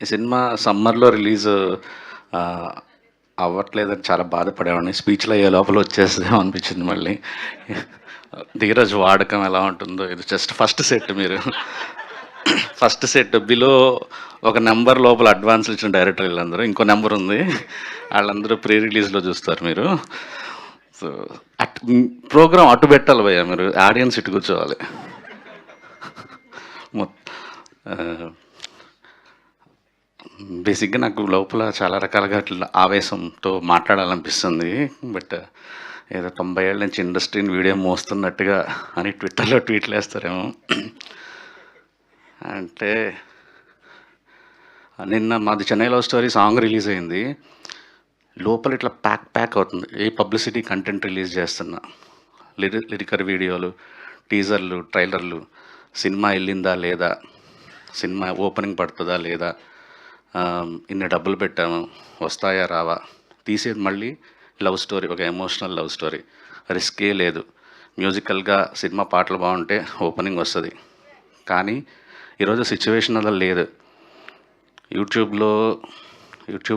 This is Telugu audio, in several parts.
ఈ సినిమా సమ్మర్‌లో రిలీజ్ ఆహ్, అవ్వట్లేదని చాలా బాధపడేవాడిని. స్పీచ్‌లు అయ్యే లోపల వచ్చేస్తదేమో అనిపించింది మళ్ళీ. 'ధీరజ్' వాడకం ఎలా ఉంటుందో ఇది జస్ట్ ఫస్ట్ సెట్ మీరు. ఫస్ట్ సెట్ బిలో ఒక నంబర్ లోపల అడ్వాన్స్‌లు ఇచ్చిన డైరెక్టర్ వీళ్ళందరూ. ఇంకో నంబర్ ఉంది. ఆళ్ళందరూ ప్రీ రిలీజ్‌లో చూస్తారు మీరు. సో, ప్రోగ్రామ్ అటు పెట్టాలి భయ్యా మీరు. ఆడియన్స్ ఇటు కూర్చోవాలి. మొత్ ఆహ్ బేసిక్గా నాకు లోపల చాలా రకాలుగా ఇట్లా ఆవేశంతో మాట్లాడాలనిపిస్తుంది. బట్ ఏదో 90 ఏళ్ళ నుంచి ఇండస్ట్రీని వీడియో మోస్తున్నట్టుగా అని ట్విట్టర్లో ట్వీట్లు వేస్తారేమో. అంటే నిన్న మాది Chennai love story song release అయింది. లోపల ఇట్లా ప్యాక్ అవుతుంది. ఏ పబ్లిసిటీ కంటెంట్ రిలీజ్ చేస్తున్నా, లిరికల్ వీడియోలు, టీజర్లు, ట్రైలర్లు, సినిమా వెళ్ళిందా లేదా, సినిమా ఓపెనింగ్ పడుతుందా లేదా, ఇన్ని డబ్బులు పెట్టాము వస్తాయా రావా, తీసేది మళ్ళీ లవ్ స్టోరీ, ఒక ఎమోషనల్ లవ్ స్టోరీ, రిస్కే లేదు. మ్యూజికల్గా సినిమా పాటలు బాగుంటే ఓపెనింగ్ వస్తుంది. కానీ ఈరోజు సిచ్యువేషన్ అలా లేదు. యూట్యూబ్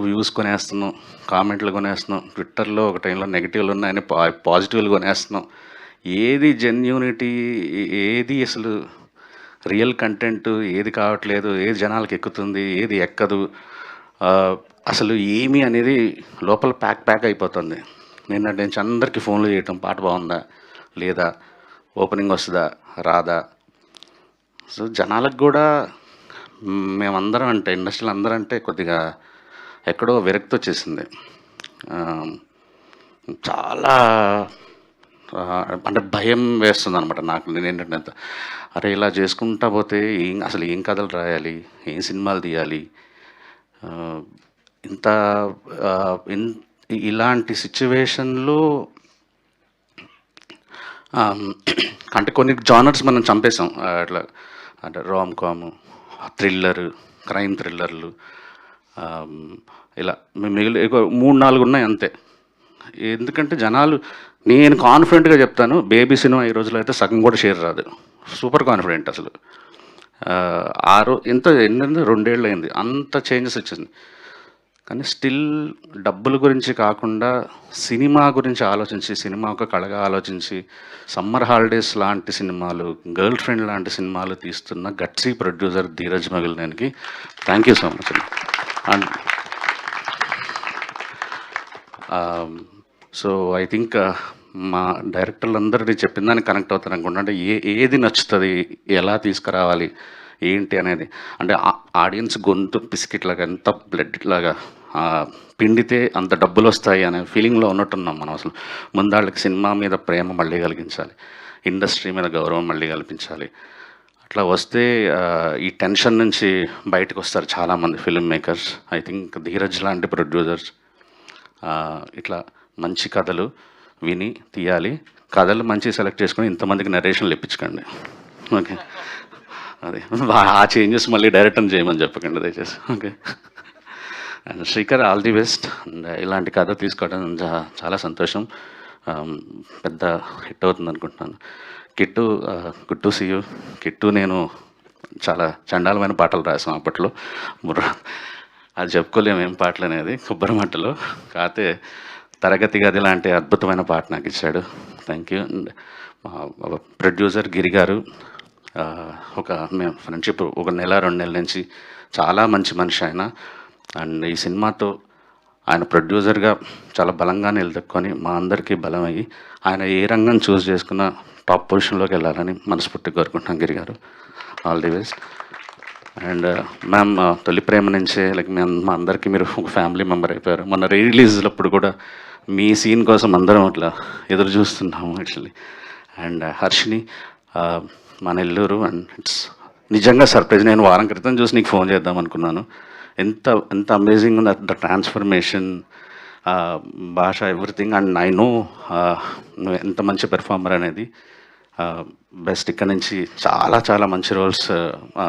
వ్యూస్ కొనేస్తున్నాం, కామెంట్లు కొనేస్తున్నాం, ట్విట్టర్లో ఒక టైంలో నెగిటివ్లు ఉన్నాయని పాజిటివ్లు కొనేస్తున్నాం. ఏది జెన్యూనిటీ, ఏది అసలు రియల్ కంటెంట్ ఏది కావట్లేదు, ఏది జనాలకు ఎక్కుతుంది, ఏది ఎక్కదు, అసలు ఏమి అనేది లోపల ప్యాక్ అయిపోతుంది. నిన్నటి నుంచి అందరికీ ఫోన్లు చేయటం, పాట బాగుందా లేదా, ఓపెనింగ్ వస్తుందా రాదా. సో జనాలకు కూడా మేమందరం అంటే, ఇండస్ట్రీలో అందరం అంటే కొద్దిగా ఎక్కడో విరక్తి వచ్చేసింది. చాలా అంటే భయం వేస్తుంది అనమాట నాకు. నేనేంటంటే అరే ఇలా చేసుకుంటా పోతే అసలు ఏం కథలు రాయాలి, ఏం సినిమాలు తీయాలి, ఇంత ఇలాంటి సిచ్యువేషన్లో అంటే కొన్ని జానర్స్ మనం చంపేసాం. అట్లా అంటే రామ్ కాము, థ్రిల్లరు, క్రైమ్ థ్రిల్లర్లు, ఇలా మిగిలి 3-4 ఉన్నాయి అంతే. ఎందుకంటే జనాలు, నేను కాన్ఫిడెంట్గా చెప్తాను, బేబీ సినిమా ఈ రోజులో అయితే సగం కూడా షేర్ రాదు. సూపర్ కాన్ఫిడెంట్ అసలు. ఎన్నైంది 2 ఏళ్ళు అయింది, అంత చేంజెస్ వచ్చింది. కానీ స్టిల్ డబ్బుల గురించి కాకుండా సినిమా గురించి ఆలోచించి, సినిమా ఒక కళగా ఆలోచించి, సమ్మర్ హాలిడేస్ లాంటి సినిమాలు, గర్ల్ ఫ్రెండ్ లాంటి సినిమాలు తీస్తున్న గట్సీ ప్రొడ్యూసర్ ధీరజ్ మగిలినేనికి thank you so much. And so I think మా డైరెక్టర్లు అందరినీ చెప్పిన దానికి కనెక్ట్ అవుతారు అనుకుంటా. అంటే ఏది నచ్చుతుంది, ఎలా తీసుకురావాలి ఏంటి అనేది. అంటే ఆడియన్స్ గొంతు బిస్కెట్లాగా, ఎంత బ్లడ్ లాగా పిండితే అంత డబ్బులు వస్తాయి అనే ఫీలింగ్లో ఉన్నట్టున్నాం మనం. అసలు ముందాళ్ళకి సినిమా మీద ప్రేమ మళ్ళీ కలిగించాలి, ఇండస్ట్రీ మీద గౌరవం మళ్ళీ కల్పించాలి. అట్లా వస్తే ఈ టెన్షన్ నుంచి బయటకు వస్తారు చాలామంది film makers. I think Dheeraj లాంటి ప్రొడ్యూసర్స్ ఇట్లా మంచి కథలు విని తీయాలి. కథలు మంచి సెలెక్ట్ చేసుకొని ఇంతమందికి నరేషన్లు ఇప్పించకండి. ఓకే, అదే ఆ చేంజెస్ మళ్ళీ డైరెక్టర్ని చేయమని చెప్పకండి దయచేసి. Okay. And Srikar, all the best. And ఇలాంటి కథ తీసుకోవడం చాలా సంతోషం. పెద్ద హిట్ అవుతుంది అనుకుంటున్నాను. Kittu, good to see you. Kittu నేను చాలా చండాలమైన పాటలు రాసాం అప్పట్లో. అది చెప్పుకోలేము ఏం పాటలు అనేది, కొబ్బరిమట్టలో. కాకపోతే తరగతి గది లాంటి అద్భుతమైన పాట నాకు ఇచ్చాడు. Thank you. అండ్ ప్రొడ్యూసర్ గిరి గారు, మేము ఫ్రెండ్షిప్ 1 నెల 2 నెలల నుంచి, చాలా మంచి మనిషి ఆయన. అండ్ ఈ సినిమాతో ఆయన ప్రొడ్యూసర్గా చాలా బలంగా నిలదొక్కుని మా అందరికీ బలం అయ్యి, ఆయన ఏ రంగం చూస్ చేసుకున్న టాప్ పొజిషన్లోకి వెళ్ళాలని మనస్ఫూర్తిగా కోరుకుంటున్నాం గిరి గారు. All the best. And ma'am, తొలి ప్రేమ నుంచే మా అందరికీ మీరు ఒక ఫ్యామిలీ మెంబర్ అయిపోయారు. మొన్న రిలీజ్లప్పుడు కూడా మీ సీన్ కోసం అందరం అట్లా ఎదురు చూస్తున్నాము యాక్చువల్లీ. అండ్ హర్షిని, మా నెల్లూరు. అండ్ ఇట్స్ నిజంగా సర్ప్రైజ్. నేను వారం క్రితం చూసి నీకు ఫోన్ చేద్దాం అనుకున్నాను. ఎంత అమేజింగ్ ఉంది ద ట్రాన్స్ఫర్మేషన్, భాష, ఎవ్రీథింగ్. అండ్ ఐ నో నువ్వు ఎంత మంచి పెర్ఫార్మర్ అనేది. బెస్ట్. ఇక్కడ నుంచి చాలా చాలా మంచి రోల్స్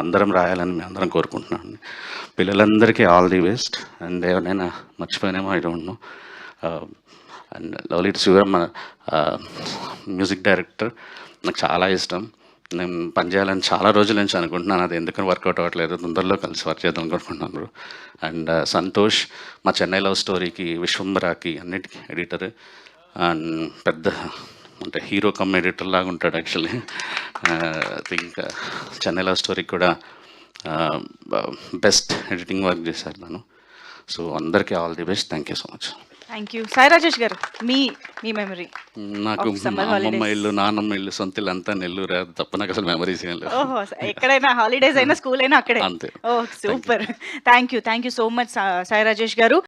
అందరం రాయాలని మేము అందరం కోరుకుంటున్నాను. పిల్లలందరికీ ఆల్ ది బెస్ట్. అండ్ ఎవరైనా మర్చిపోయినేమో I don't know. And lovely to see మన మ్యూజిక్ డైరెక్టర్ నాకు చాలా ఇష్టం. నేను పని చేయాలని చాలా రోజుల నుంచి అనుకుంటున్నాను. అది ఎందుకని వర్కౌట్ అవ్వట్లేదు. తొందరలో కలిసి వర్క్ చేద్దాం అనుకుంటున్నాను బ్రో. అండ్ సంతోష్ మా చెన్నై లవ్ స్టోరీకి, విశ్వంబరాకి అన్నిటికీ ఎడిటర్. అండ్ పెద్ద అంటే హీరో కమ్ ఎడిటర్ లాగా ఉంటాడు యాక్చువల్లీ. థింక్ చెన్నై లవ్ స్టోరీకి కూడా బెస్ట్ ఎడిటింగ్ వర్క్ చేశారు తను. సో అందరికీ all the best. Thank you so much. Thank you. Sai Rajesh గారు, మీ మీ మెమరీ నాకు Of summer అమ్మమ్మ holidays. ఇల్లు, నాన్నమ్మ ఇల్లు, సొంత ఇల్లు అంతా నెల్లూరు. అది తప్ప నాకు అసలు మెమరీస్ ఏం లేవు. ఓహో, ఎక్కడైనా హాలిడేస్ అయినా స్కూల్ అయినా అక్కడే. అంతే. Oh super. Thank you so much Sai Rajesh గారు.